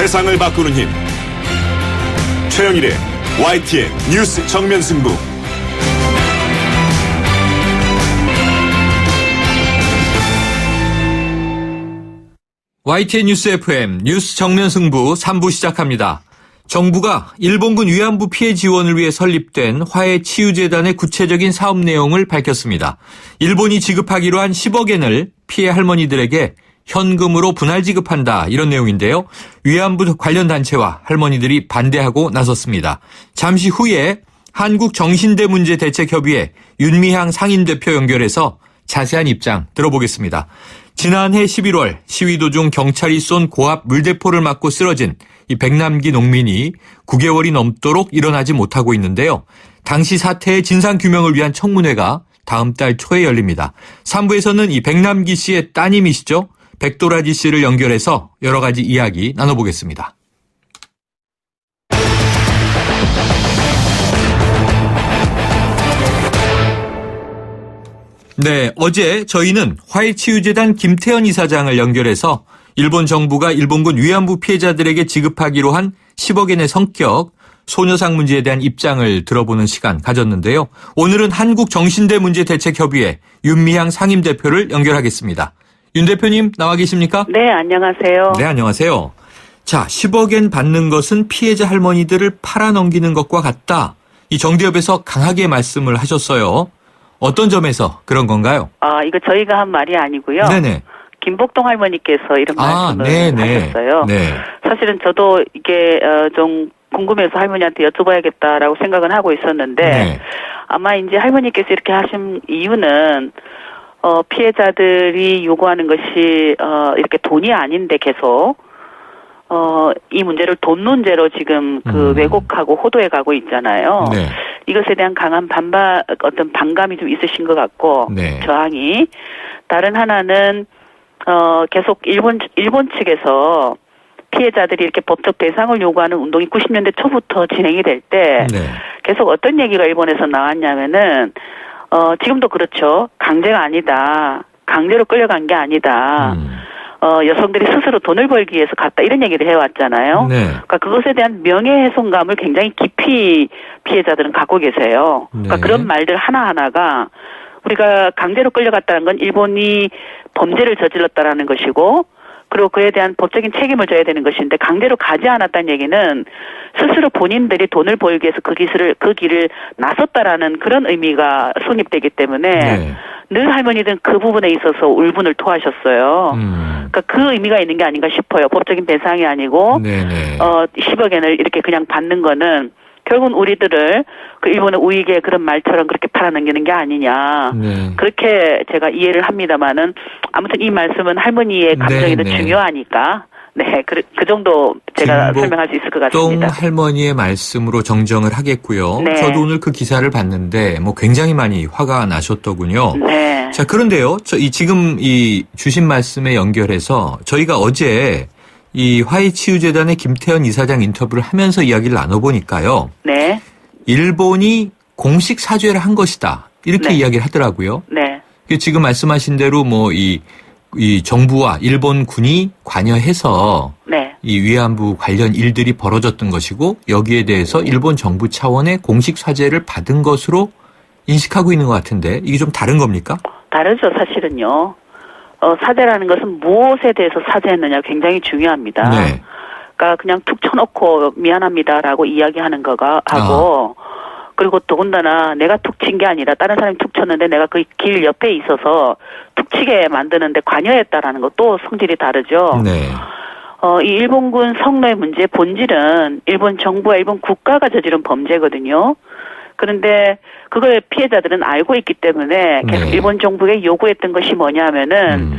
세상을 바꾸는 힘. 최영일의 YTN 뉴스 정면 승부. YTN 뉴스 FM 뉴스 정면 승부 3부 시작합니다. 정부가 일본군 위안부 피해 지원을 위해 설립된 화해치유재단의 구체적인 사업 내용을 밝혔습니다. 일본이 지급하기로 한 10억엔을 피해 할머니들에게 현금으로 분할 지급한다, 이런 내용인데요. 위안부 관련 단체와 할머니들이 반대하고 나섰습니다. 잠시 후에 한국정신대문제대책협의회 윤미향 상임대표 연결해서 자세한 입장 들어보겠습니다. 지난해 11월 시위 도중 경찰이 쏜 고압 물대포를 맞고 쓰러진 이 백남기 농민이 9개월이 넘도록 일어나지 못하고 있는데요. 당시 사태의 진상규명을 위한 청문회가 다음 달 초에 열립니다. 3부에서는 이 백남기 씨의 따님이시죠, 백도라지 씨를 연결해서 여러 가지 이야기 나눠보겠습니다. 네, 어제 저희는 화해치유재단 김태현 이사장을 연결해서 일본 정부가 일본군 위안부 피해자들에게 지급하기로 한 10억엔의 성격, 소녀상 문제에 대한 입장을 들어보는 시간 가졌는데요. 오늘은 한국정신대문제대책협의회 윤미향 상임대표를 연결하겠습니다. 윤 대표님 나와 계십니까? 네, 안녕하세요. 네, 안녕하세요. 자, 10억엔 받는 것은 피해자 할머니들을 팔아넘기는 것과 같다. 이 정대협에서 강하게 말씀을 하셨어요. 어떤 점에서 그런 건가요? 이거 저희가 한 말이 아니고요. 네네. 김복동 할머니께서 이런 말씀을 하셨어요. 네. 사실은 저도 이게 좀 궁금해서 할머니한테 여쭤봐야겠다라고 생각은 하고 있었는데, 네. 아마 이제 할머니께서 이렇게 하신 이유는 피해자들이 요구하는 것이 이렇게 돈이 아닌데 계속 이 문제를 돈 문제로 지금 왜곡하고 호도해 가고 있잖아요. 네. 이것에 대한 강한 어떤 반감이 좀 있으신 것 같고, 네. 저항이. 다른 하나는 계속 일본 측에서 피해자들이 이렇게 법적 배상을 요구하는 운동이 90년대 초부터 진행이 될 때, 네. 계속 어떤 얘기가 일본에서 나왔냐면은 지금도 그렇죠. 강제가 아니다. 강제로 끌려간 게 아니다. 여성들이 스스로 돈을 벌기 위해서 갔다, 이런 얘기를 해왔잖아요. 네. 그러니까 그것에 대한 명예훼손감을 굉장히 깊이 피해자들은 갖고 계세요. 네. 그러니까 그런 말들 하나하나가 우리가 강제로 끌려갔다는 건 일본이 범죄를 저질렀다라는 것이고, 그리고 그에 대한 법적인 책임을 져야 되는 것인데, 강제로 가지 않았다는 얘기는 스스로 본인들이 돈을 벌기 위해서 그 길을 나섰다라는 그런 의미가 성립되기 때문에, 네. 늘 할머니들은 그 부분에 있어서 울분을 토하셨어요. 그러니까 그 의미가 있는 게 아닌가 싶어요. 법적인 배상이 아니고, 10억엔을 이렇게 그냥 받는 거는 결국은 우리들을 그 일본의 우익의 그런 말처럼 그렇게 팔아넘기는 게 아니냐. 네. 그렇게 제가 이해를 합니다만은, 아무튼 이 말씀은 할머니의 감정이 더 중요하니까, 네, 그 정도 제가 설명할 수 있을 것 같습니다. 할머니의 말씀으로 정정을 하겠고요. 네. 저도 오늘 그 기사를 봤는데 굉장히 많이 화가 나셨더군요. 네. 자, 그런데요, 지금 이 주신 말씀에 연결해서 저희가 어제 이 화해치유재단의 김태현 이사장 인터뷰를 하면서 이야기를 나눠보니까요. 네. 일본이 공식 사죄를 한 것이다, 이렇게, 네. 이야기를 하더라고요. 네. 지금 말씀하신 대로 이 정부와 일본군이 관여해서, 네. 이 위안부 관련 일들이 벌어졌던 것이고, 여기에 대해서 일본 정부 차원의 공식 사죄를 받은 것으로 인식하고 있는 것 같은데, 이게 좀 다른 겁니까? 다르죠, 사실은요. 사죄라는 것은 무엇에 대해서 사죄했느냐 굉장히 중요합니다. 네. 그러니까 그냥 툭 쳐놓고 미안합니다라고 이야기하는 거가 하고, 그리고 더군다나 내가 툭 친 게 아니라 다른 사람이 툭 쳤는데 내가 그 길 옆에 있어서 툭 치게 만드는데 관여했다라는 것도 성질이 다르죠. 네. 이 일본군 성노예 문제의 본질은 일본 정부와 일본 국가가 저지른 범죄거든요. 그런데 그걸 피해자들은 알고 있기 때문에 계속, 네. 일본 정부에 요구했던 것이 뭐냐면은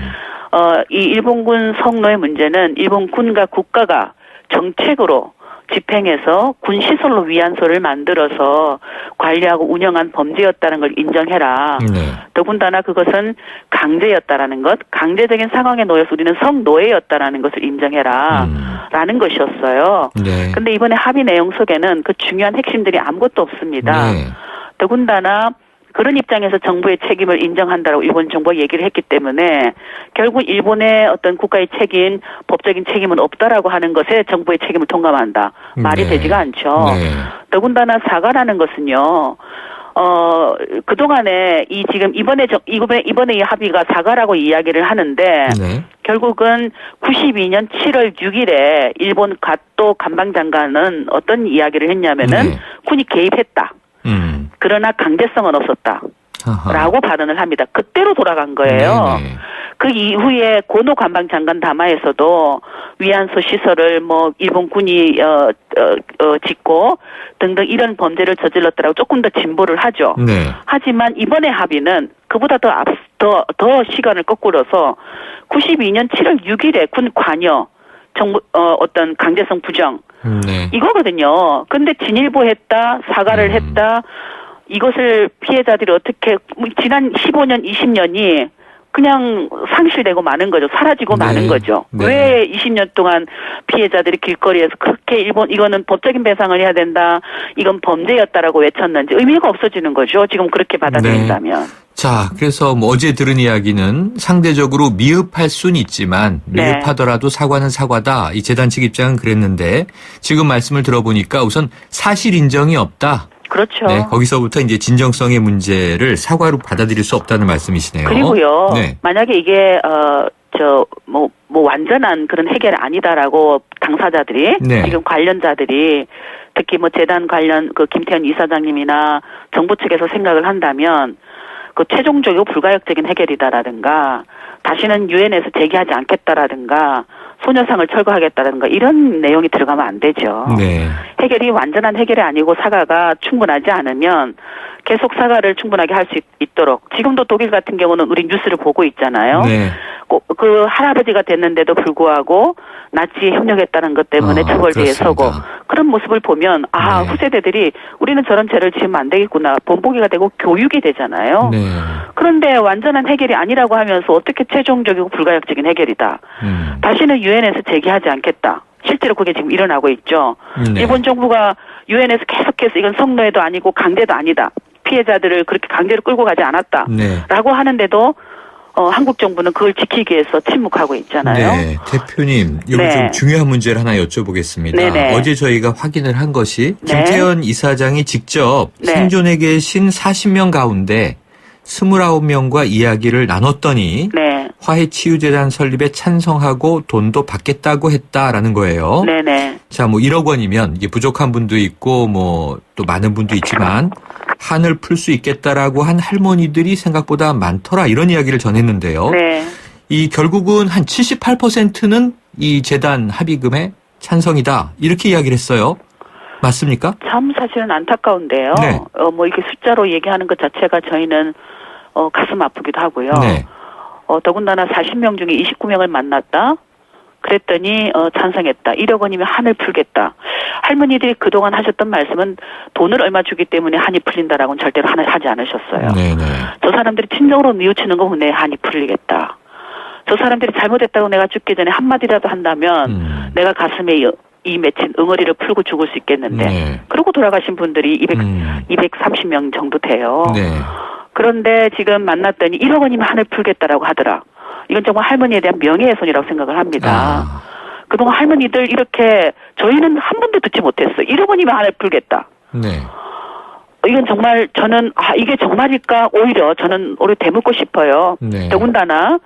이 일본군 성노예 문제는 일본 군과 국가가 정책으로 집행해서 군 시설로 위안소를 만들어서 관리하고 운영한 범죄였다는 걸 인정해라. 네. 더군다나 그것은 강제였다라는 것, 강제적인 상황에 놓여서 우리는 성노예였다라는 것을 인정해라. 라는 것이었어요. 네. 근데 이번에 합의 내용 속에는 그 중요한 핵심들이 아무것도 없습니다. 네. 더군다나 그런 입장에서 정부의 책임을 인정한다라고 일본 정부가 얘기를 했기 때문에 결국 일본의 어떤 국가의 책임, 법적인 책임은 없다라고 하는 것에 정부의 책임을 통감한다. 말이 네. 되지가 않죠. 네. 더군다나 사과라는 것은요. 그동안에 지금 이번에 이 합의가 사과라고 이야기를 하는데 네. 결국은 92년 7월 6일에 일본 가토 관방장관은 어떤 이야기를 했냐면은 네. 군이 개입했다. 그러나 강제성은 없었다. 아하. 라고 발언을 합니다. 그때로 돌아간 거예요. 네네. 그 이후에 고노 관방장관 담화에서도 위안소 시설을 일본 군이 짓고 등등 이런 범죄를 저질렀더라고 조금 더 진보를 하죠. 네. 하지만 이번에 합의는 그보다 더 시간을 거꾸로서 92년 7월 6일에 군 관여 정부 어떤 강제성 부정 네. 이거거든요. 근데 진일보했다, 사과를 했다. 이것을 피해자들이 어떻게 지난 15년, 20년이 그냥 상실되고 마는 거죠. 사라지고 네. 마는 거죠. 네. 왜 20년 동안 피해자들이 길거리에서 그렇게 이거는 법적인 배상을 해야 된다. 이건 범죄였다라고 외쳤는지 의미가 없어지는 거죠. 지금 그렇게 받아들인다면. 네. 자, 그래서 어제 들은 이야기는 상대적으로 미흡할 수는 있지만 미흡하더라도 사과는 사과다. 이 재단 측 입장은 그랬는데 지금 말씀을 들어보니까 우선 사실 인정이 없다. 그렇죠. 네, 거기서부터 이제 진정성의 문제를 사과로 받아들일 수 없다는 말씀이시네요. 그리고요. 네. 만약에 이게 완전한 그런 해결이 아니다라고 당사자들이 네. 지금 관련자들이 특히 재단 관련 김태현 이사장님이나 정부 측에서 생각을 한다면 최종적이고 불가역적인 해결이다라든가 다시는 유엔에서 제기하지 않겠다라든가 소녀상을 철거하겠다든가 이런 내용이 들어가면 안 되죠. 네. 해결이 완전한 해결이 아니고 사과가 충분하지 않으면 계속 사과를 충분하게 할 수 있도록 지금도 독일 같은 경우는 우리 뉴스를 보고 있잖아요. 네. 그 할아버지가 됐는데도 불구하고 나치에 협력했다는 것 때문에 처벌대에 서고 그런 모습을 보면 네. 후세대들이 우리는 저런 죄를 지으면 안 되겠구나. 본보기가 되고 교육이 되잖아요. 네. 그런데 완전한 해결이 아니라고 하면서 어떻게 최종적이고 불가역적인 해결이다. 다시는 유엔에서 제기하지 않겠다. 실제로 그게 지금 일어나고 있죠. 네. 일본 정부가 유엔에서 계속해서 이건 성노예도 아니고 강제도 아니다. 피해자들을 그렇게 강제로 끌고 가지 않았다. 네. 라고 하는데도 한국 정부는 그걸 지키기 위해서 침묵하고 있잖아요. 네, 대표님, 여기 네. 좀 중요한 문제를 하나 여쭤보겠습니다. 네네. 어제 저희가 확인을 한 것이 네. 김태현 이사장이 직접 네. 생존에 계신 40명 가운데 29명과 이야기를 나눴더니 네. 화해치유재단 설립에 찬성하고 돈도 받겠다고 했다라는 거예요. 네네. 자, 1억 원이면 이게 부족한 분도 있고 또 많은 분도 있지만 한을 풀 수 있겠다라고 한 할머니들이 생각보다 많더라 이런 이야기를 전했는데요. 네. 이 결국은 한 78%는 이 재단 합의금에 찬성이다 이렇게 이야기를 했어요. 맞습니까? 참 사실은 안타까운데요. 네. 이렇게 숫자로 얘기하는 것 자체가 저희는 가슴 아프기도 하고요. 네. 더군다나 40명 중에 29명을 만났다. 그랬더니 찬성했다. 1억 원이면 한을 풀겠다. 할머니들이 그동안 하셨던 말씀은 돈을 얼마 주기 때문에 한이 풀린다라고는 절대로 하지 않으셨어요. 네네. 저 사람들이 친정으로 뉘우치는 거 보면 내 한이 풀리겠다. 저 사람들이 잘못했다고 내가 죽기 전에 한마디라도 한다면 내가 가슴에 이 맺힌 응어리를 풀고 죽을 수 있겠는데. 네. 그러고 돌아가신 분들이 230명 정도 돼요. 네. 그런데 지금 만났더니 1억 원이면 한을 풀겠다라고 하더라. 이건 정말 할머니에 대한 명예훼손이라고 생각을 합니다. 그동안 할머니들 이렇게 저희는 한 번도 듣지 못했어요. 1억 원이면 한을 풀겠다. 네. 이건 정말 저는 이게 정말일까 오히려 저는 되묻고 싶어요. 네. 더군다나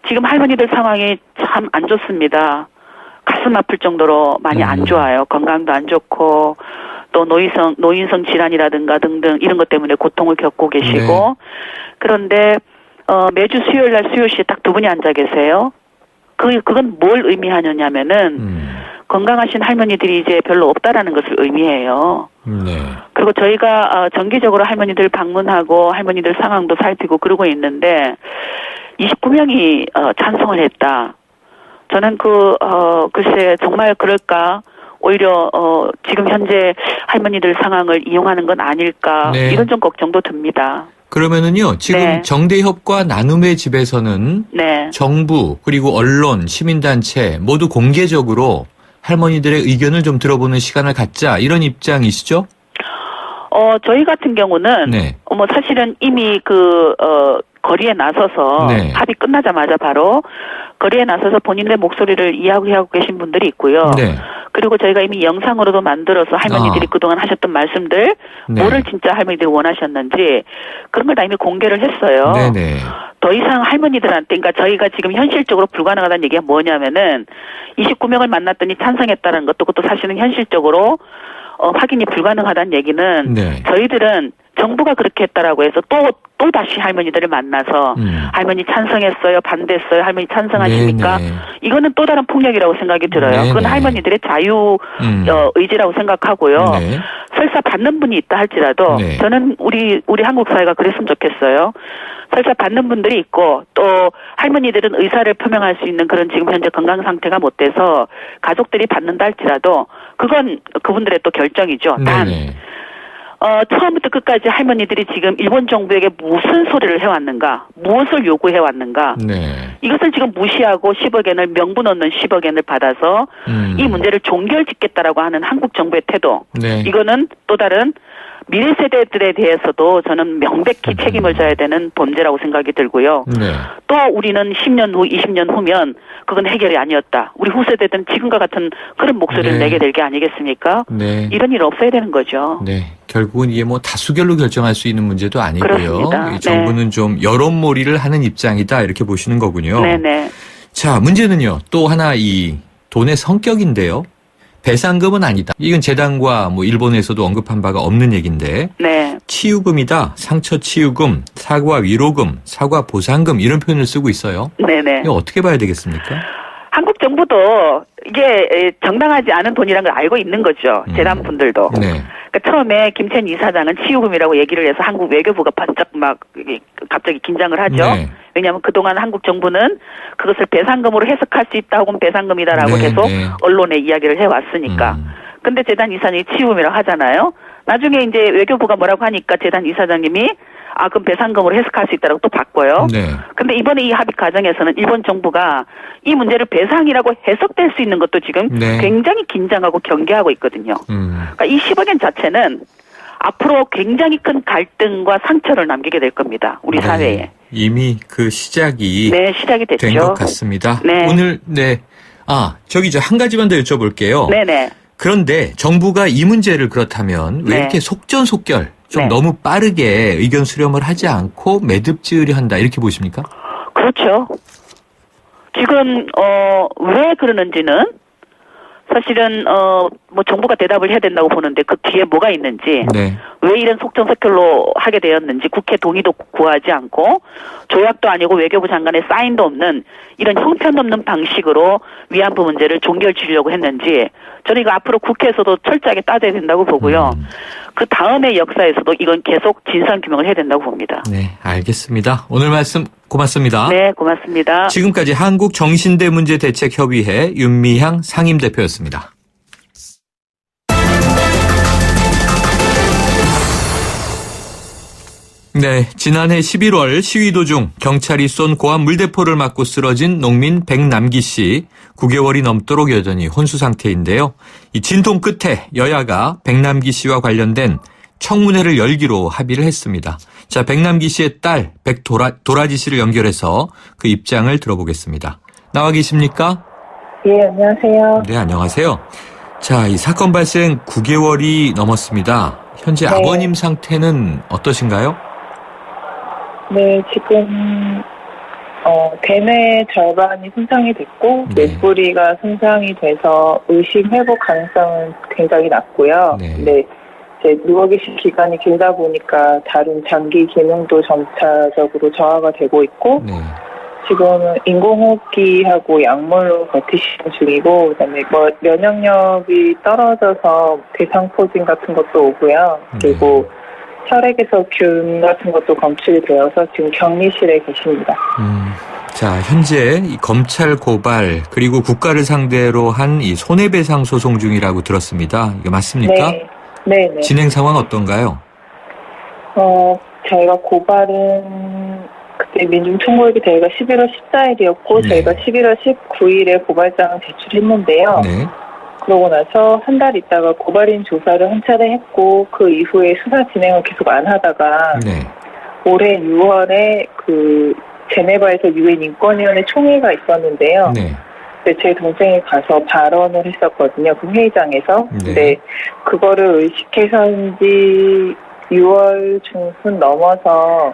지금 할머니들 상황이 참 안 좋습니다. 가슴 아플 정도로 많이 안 좋아요. 건강도 안 좋고 또 노인성 질환이라든가 등등 이런 것 때문에 고통을 겪고 계시고 네. 그런데 매주 수요일 날 수요시에 딱 두 분이 앉아 계세요. 그건 뭘 의미하냐면은 건강하신 할머니들이 이제 별로 없다라는 것을 의미해요. 네. 그리고 저희가 정기적으로 할머니들 방문하고 할머니들 상황도 살피고 그러고 있는데 29명이 찬성을 했다. 저는 글쎄 정말 그럴까? 오히려 지금 현재 할머니들 상황을 이용하는 건 아닐까? 네. 이런 좀 걱정도 듭니다. 그러면은요, 지금 네. 정대협과 나눔의 집에서는 네. 정부 그리고 언론, 시민단체 모두 공개적으로 할머니들의 의견을 좀 들어보는 시간을 갖자 이런 입장이시죠? 저희 같은 경우는 네. 사실은 이미 거리에 나서서 네. 합의 끝나자마자 바로 거리에 나서서 본인의 목소리를 이야기하고 계신 분들이 있고요. 네. 그리고 저희가 이미 영상으로도 만들어서 할머니들이 그동안 하셨던 말씀들, 네. 뭐를 진짜 할머니들이 원하셨는지 그런 걸 다 이미 공개를 했어요. 네네. 더 이상 할머니들한테, 그러니까 저희가 지금 현실적으로 불가능하다는 얘기가 뭐냐면은 29명을 만났더니 찬성했다는 것도 그것도 사실은 현실적으로 확인이 불가능하다는 얘기는 네. 저희들은 정부가 그렇게 했다라고 해서 또 다시 할머니들을 만나서 할머니 찬성했어요, 반대했어요, 할머니 찬성하십니까? 네네. 이거는 또 다른 폭력이라고 생각이 들어요. 네네. 그건 할머니들의 자유 의지라고 생각하고요. 네. 설사 받는 분이 있다 할지라도 네. 저는 우리 한국 사회가 그랬으면 좋겠어요. 설사 받는 분들이 있고 또 할머니들은 의사를 표명할 수 있는 그런 지금 현재 건강 상태가 못 돼서 가족들이 받는다 할지라도 그건 그분들의 또 결정이죠. 단 네네. 처음부터 끝까지 할머니들이 지금 일본 정부에게 무슨 소리를 해왔는가, 무엇을 요구해왔는가, 네. 이것을 지금 무시하고 10억 엔을 명분 없는 10억 엔을 받아서 이 문제를 종결짓겠다라고 하는 한국 정부의 태도, 네. 이거는 또 다른 미래 세대들에 대해서도 저는 명백히 책임을 져야 되는 범죄라고 생각이 들고요. 네. 또 우리는 10년 후, 20년 후면 그건 해결이 아니었다. 우리 후세대들은 지금과 같은 그런 목소리를 네. 내게 될 게 아니겠습니까? 네. 이런 일 없어야 되는 거죠. 네. 결국은 이게 뭐 다수결로 결정할 수 있는 문제도 아니고요. 그렇습니다. 이 정부는 네. 좀 여론몰이를 하는 입장이다 이렇게 보시는 거군요. 네네. 자, 문제는요. 또 하나 이 돈의 성격인데요. 배상금은 아니다. 이건 재단과 뭐 일본에서도 언급한 바가 없는 얘기인데 네. 치유금이다. 상처 치유금, 사과 위로금, 사과 보상금 이런 표현을 쓰고 있어요. 네네. 이거 어떻게 봐야 되겠습니까? 한국 정부도 이게 정당하지 않은 돈이라는 걸 알고 있는 거죠. 재단 분들도. 네. 그러니까 처음에 김천 이사장은 치유금이라고 얘기를 해서 한국 외교부가 반짝 막 갑자기 긴장을 하죠. 네. 왜냐하면 그동안 한국 정부는 그것을 배상금으로 해석할 수 있다 혹은 배상금이다라고 네, 계속 네. 언론에 이야기를 해왔으니까. 근데 재단 이사장이 치유금이라고 하잖아요. 나중에 이제 외교부가 뭐라고 하니까 재단 이사장님이 그럼 배상금으로 해석할 수 있다라고 또 바꿔요. 네. 근데 이번에 이 합의 과정에서는 일본 정부가 이 문제를 배상이라고 해석될 수 있는 것도 지금 네. 굉장히 긴장하고 경계하고 있거든요. 그러니까 이 10억 엔 자체는 앞으로 굉장히 큰 갈등과 상처를 남기게 될 겁니다. 우리 네. 사회에. 이미 그 시작이 네, 시작이 됐죠. 된 것 같습니다. 네. 오늘 네. 한 가지만 더 여쭤볼게요. 네네. 그런데 정부가 이 문제를 그렇다면 왜 네. 이렇게 속전속결 좀 네. 너무 빠르게 의견 수렴을 하지 않고 매듭 지으려 한다 이렇게 보십니까? 그렇죠. 지금 왜 그러는지는 사실은 뭐 정부가 대답을 해야 된다고 보는데 그 뒤에 뭐가 있는지 네. 왜 이런 속전속결로 하게 되었는지 국회 동의도 구하지 않고 조약도 아니고 외교부 장관의 사인도 없는 이런 형편없는 방식으로 위안부 문제를 종결지으려고 했는지 저는 이거 앞으로 국회에서도 철저하게 따져야 된다고 보고요. 그 다음의 역사에서도 이건 계속 진상규명을 해야 된다고 봅니다. 네, 알겠습니다. 오늘 말씀 고맙습니다. 네, 고맙습니다. 지금까지 한국정신대문제대책협의회 윤미향 상임대표였습니다. 네, 지난해 11월 시위 도중 경찰이 쏜 고압 물대포를 맞고 쓰러진 농민 백남기 씨 9개월이 넘도록 여전히 혼수 상태인데요. 이 진통 끝에 여야가 백남기 씨와 관련된 청문회를 열기로 합의를 했습니다. 자, 백남기 씨의 딸 백도라지 씨를 연결해서 그 입장을 들어보겠습니다. 나와 계십니까? 예, 안녕하세요. 네, 안녕하세요. 자, 이 사건 발생 9개월이 넘었습니다. 현재 네. 아버님 상태는 어떠신가요? 네, 지금 대뇌 절반이 손상이 됐고 네. 뇌뿌리가 손상이 돼서 의식 회복 가능성은 굉장히 낮고요. 네. 근데 이제 누워 계신 기간이 길다 보니까 다른 장기 기능도 점차적으로 저하가 되고 있고 네. 지금은 인공호흡기하고 약물로 버티시는 중이고 그다음에 뭐 면역력이 떨어져서 대상포진 같은 것도 오고요. 그리고 혈액에서 균 같은 것도 검출이 되어서 지금 격리실에 계십니다. 자, 현재 이 검찰 고발 그리고 국가를 상대로 한 이 손해배상 소송 중이라고 들었습니다. 이거 맞습니까? 네, 네. 진행 상황 어떤가요? 저희가 고발은 그때 민중총괄비 대회가 11월 14일이었고 네. 저희가 11월 19일에 고발장을 제출했는데요. 네. 그러고 나서 한 달 있다가 고발인 조사를 한 차례 했고 그 이후에 수사 진행을 계속 안 하다가 네. 올해 6월에 그 제네바에서 유엔 인권위원회 총회가 있었는데요. 네. 제 동생이 가서 발언을 했었거든요. 그 회의장에서. 네. 근데 그거를 의식해서인지 6월 중순 넘어서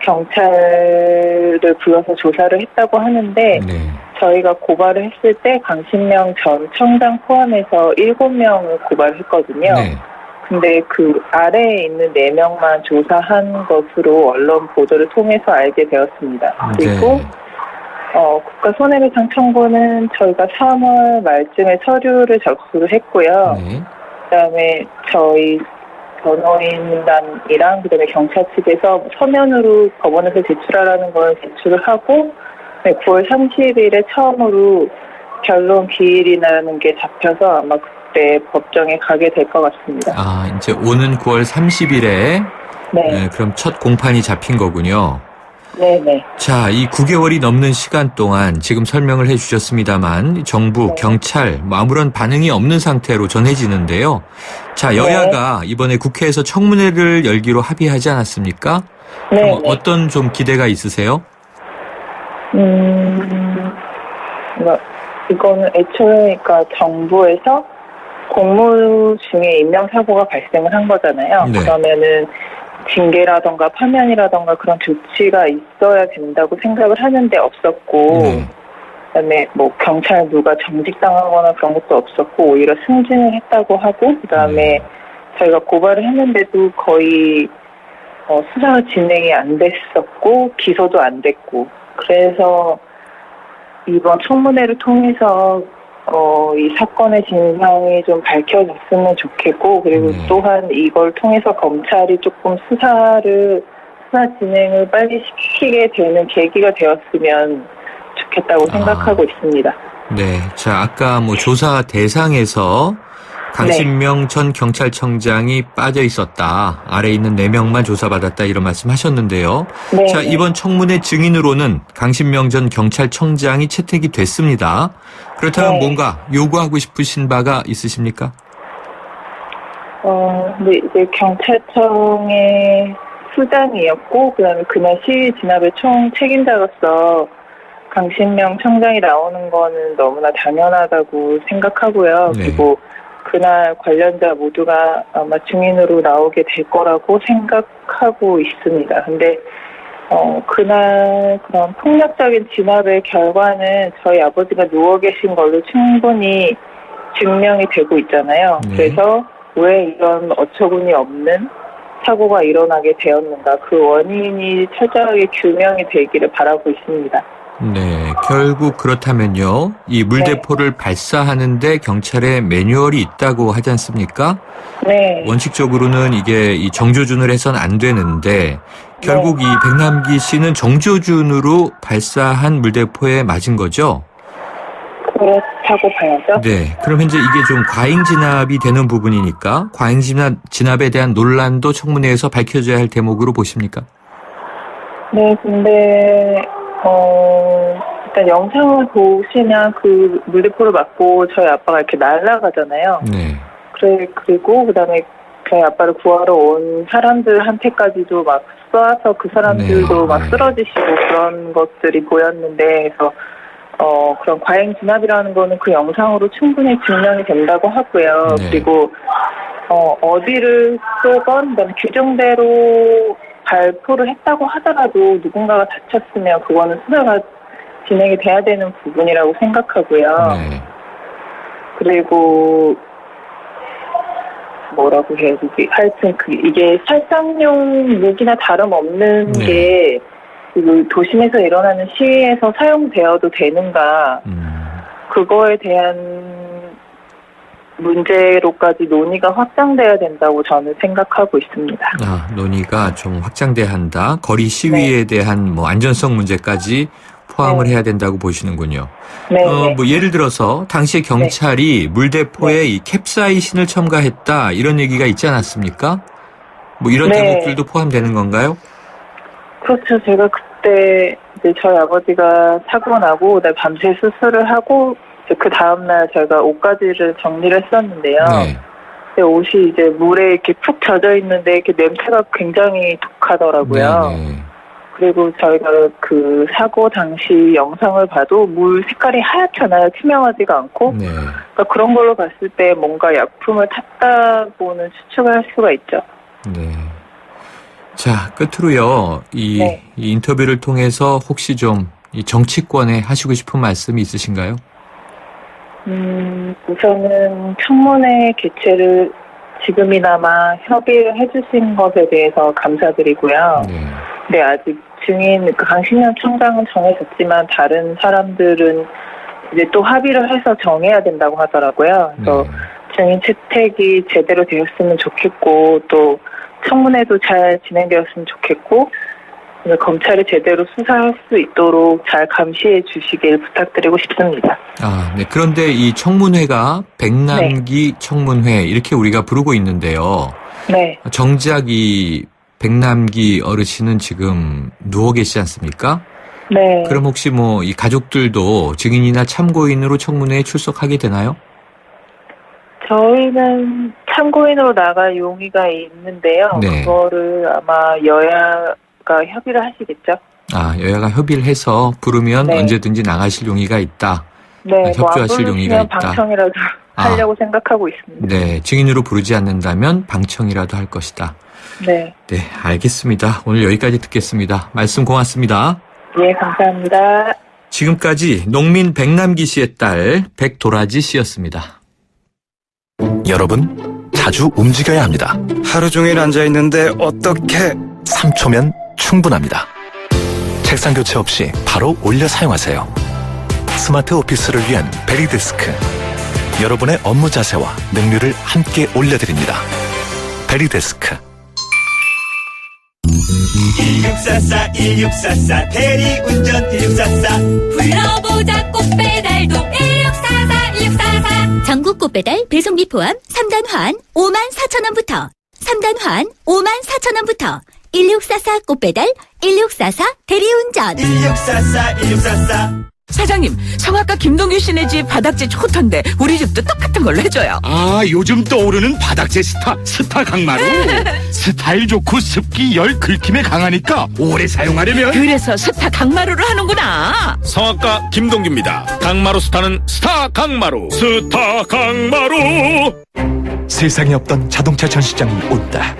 경찰을 불러서 조사를 했다고 하는데 네. 저희가 고발을 했을 때 강신명 전 청장 포함해서 7명을 고발했거든요. 네. 근데 그 아래에 있는 4명만 조사한 것으로 언론 보도를 통해서 알게 되었습니다. 그리고 네. 국가 손해배상 청구는 저희가 3월 말쯤에 서류를 접수를 했고요. 네. 그다음에 저희 변호인단이랑 그다음에 경찰 측에서 서면으로 법원에서 제출하라는 걸 제출을 하고 9월 30일에 처음으로 결론 기일이라는 게 잡혀서 아마 그때 법정에 가게 될 것 같습니다. 아, 이제 오는 9월 30일에 네. 그럼 첫 공판이 잡힌 거군요. 네네. 자, 이 9개월이 넘는 시간 동안 지금 설명을 해 주셨습니다만 정부, 네. 경찰 아무런 반응이 없는 상태로 전해지는데요. 자, 여야가 이번에 국회에서 청문회를 열기로 합의하지 않았습니까? 네. 그럼 어떤 좀 기대가 있으세요? 이거는 애초에 그러니까 정부에서 공무 중에 인명사고가 발생을 한 거잖아요. 네. 그러면은 징계라던가 파면이라던가 그런 조치가 있어야 된다고 생각을 하는데 없었고 네. 그다음에 뭐 경찰 누가 정직당하거나 그런 것도 없었고 오히려 승진을 했다고 하고 그다음에 저희가 고발을 했는데도 거의 수사가 진행이 안 됐었고 기소도 안 됐고 그래서 이번 청문회를 통해서 이 사건의 진상이 좀 밝혀졌으면 좋겠고 그리고 또한 이걸 통해서 검찰이 조금 수사 진행을 빨리 시키게 되는 계기가 되었으면 좋겠다고 생각하고 있습니다. 네. 자, 아까 뭐 조사 대상에서 강신명 전 경찰청장이 빠져 있었다. 아래 있는 4명만 조사받았다. 이런 말씀 하셨는데요. 네. 자, 이번 청문회 증인으로는 강신명 전 경찰청장이 채택이 됐습니다. 그렇다면 네. 뭔가 요구하고 싶으신 바가 있으십니까? 근데 이제 경찰청의 수장이었고, 그다음에 그날 시위 진압의 총 책임자로서 강신명 청장이 나오는 거는 너무나 당연하다고 생각하고요. 네. 그리고 그날 관련자 모두가 아마 증인으로 나오게 될 거라고 생각하고 있습니다. 근데 그날 그런 폭력적인 진압의 결과는 저희 아버지가 누워 계신 걸로 충분히 증명이 되고 있잖아요. 네. 그래서 왜 이런 어처구니 없는 사고가 일어나게 되었는가 그 원인이 철저하게 규명이 되기를 바라고 있습니다. 네, 결국 그렇다면요. 이 물대포를 발사하는데 경찰에 매뉴얼이 있다고 하지 않습니까? 네. 원칙적으로는 이게 이 정조준을 해서는 안 되는데 결국 이 백남기 씨는 정조준으로 발사한 물대포에 맞은 거죠? 그렇다고 봐야죠. 네. 그럼 현재 이게 좀 과잉 진압이 되는 부분이니까 과잉 진압에 대한 논란도 청문회에서 밝혀져야 할 대목으로 보십니까? 네, 근데 일단 영상을 보시면 그 물대포를 맞고 저희 아빠가 이렇게 날아가잖아요. 네. 그리고 그다음에 저희 아빠를 구하러 온 사람들한테까지도 막 쏴서 그 사람들도 네. 막 쓰러지시고 그런 것들이 보였는데 그래서 그런 과잉 진압이라는 거는 그 영상으로 충분히 증명이 된다고 하고요. 네. 그리고 어디를 쏘건 그다음에 규정대로 발포를 했다고 하더라도 누군가가 다쳤으면 그거는 수사가 진행이 돼야 되는 부분이라고 생각하고요. 네. 그리고 뭐라고 해야 되지? 하여튼 이게 살상용 무기나 다름없는 네. 게 도심에서 일어나는 시위에서 사용되어도 되는가 그거에 대한 문제로까지 논의가 확장돼야 된다고 저는 생각하고 있습니다. 논의가 좀 확장돼야 한다. 거리 시위에 대한 뭐 안전성 문제까지 포함을 해야 된다고 보시는군요. 네. 뭐 예를 들어서 당시에 경찰이 물대포에 이 캡사이신을 첨가했다 이런 얘기가 있지 않았습니까? 뭐 이런 제목들도 포함되는 건가요? 그렇죠. 제가 그때 이제 저희 아버지가 사고 나고 밤새 수술을 하고 그 다음날 제가 옷가지를 정리를 했었는데요. 네. 옷이 이제 물에 이렇게 푹 젖어 있는데 이렇게 냄새가 굉장히 독하더라고요. 네. 그리고 저희가 그 사고 당시 영상을 봐도 물 색깔이 하얗잖아요. 투명하지가 않고. 네. 그러니까 그런 걸로 봤을 때 뭔가 약품을 탔다고는 추측을 할 수가 있죠. 네. 자, 끝으로요. 이 인터뷰를 통해서 혹시 좀 이 정치권에 하시고 싶은 말씀이 있으신가요? 우선은 청문회 개최를 지금이나마 협의를 해주신 것에 대해서 감사드리고요. 네. 네, 아직 증인 강신현 청장은 정해졌지만 다른 사람들은 이제 또 합의를 해서 정해야 된다고 하더라고요. 그래서 증인 채택이 제대로 되었으면 좋겠고 또 청문회도 잘 진행되었으면 좋겠고 검찰이 제대로 수사할 수 있도록 잘 감시해 주시길 부탁드리고 싶습니다. 아, 네. 그런데 이 청문회가 백남기 청문회 이렇게 우리가 부르고 있는데요. 네. 정작 이 백남기 어르신은 지금 누워 계시지 않습니까? 네. 그럼 혹시 뭐 이 가족들도 증인이나 참고인으로 청문회에 출석하게 되나요? 저희는 참고인으로 나갈 용의가 있는데요. 네. 그거를 아마 여야가 협의를 하시겠죠. 아, 여야가 협의를 해서 부르면 언제든지 나가실 용의가 있다. 네, 협조하실 용의가 있다. 방청이라도 하려고 생각하고 있습니다. 네, 증인으로 부르지 않는다면 방청이라도 할 것이다. 네. 네, 알겠습니다. 오늘 여기까지 듣겠습니다. 말씀 고맙습니다. 예, 감사합니다. 지금까지 농민 백남기 씨의 딸 백도라지 씨였습니다. 여러분, 자주 움직여야 합니다. 하루 종일 앉아있는데 어떻게 3초면 충분합니다. 책상 교체 없이 바로 올려 사용하세요. 스마트 오피스를 위한 베리데스크. 여러분의 업무 자세와 능률을 함께 올려드립니다. 베리데스크. 1644 대리운전 1644 불러보자 꽃배달도 1644 전국 꽃배달 배송비 포함 3단 환 54,000원부터 3단 환 54,000원부터 1644 꽃배달 1644 대리운전 1644 사장님, 성악가 김동규 씨네 집 바닥재 좋던데 우리 집도 똑같은 걸로 해줘요. 아, 요즘 떠오르는 바닥재 스타 강마루. 스타일 좋고 습기, 열, 긁힘에 강하니까 오래 사용하려면 그래서 스타 강마루를 하는구나. 성악가 김동규입니다. 강마루 스타는 스타 강마루. 스타 강마루. 세상에 없던 자동차 전시장이 온다.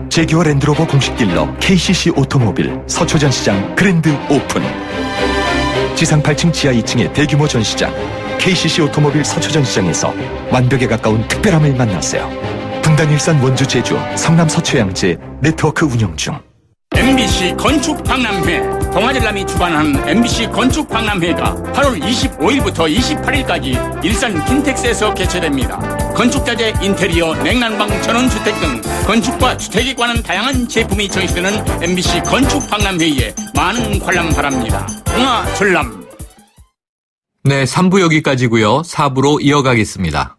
제기와 랜드로버 공식 딜러 KCC 오토모빌 서초 전시장 그랜드 오픈. 지상 8층 지하 2층의 대규모 전시장 KCC 오토모빌 서초 전시장에서 완벽에 가까운 특별함을 만나세요. 분당, 일산, 원주, 제주, 성남, 서초양재 네트워크 운영 중. MBC 건축 박람회. 동아전람이 주관하는 MBC 건축 박람회가 8월 25일부터 28일까지 일산 킨텍스에서 개최됩니다. 건축자재, 인테리어, 냉난방, 전원주택 등 건축과 주택에 관한 다양한 제품이 전시되는 MBC 건축 박람회에 많은 관람 바랍니다. 동아전람. 네, 3부 여기까지고요. 4부로 이어가겠습니다.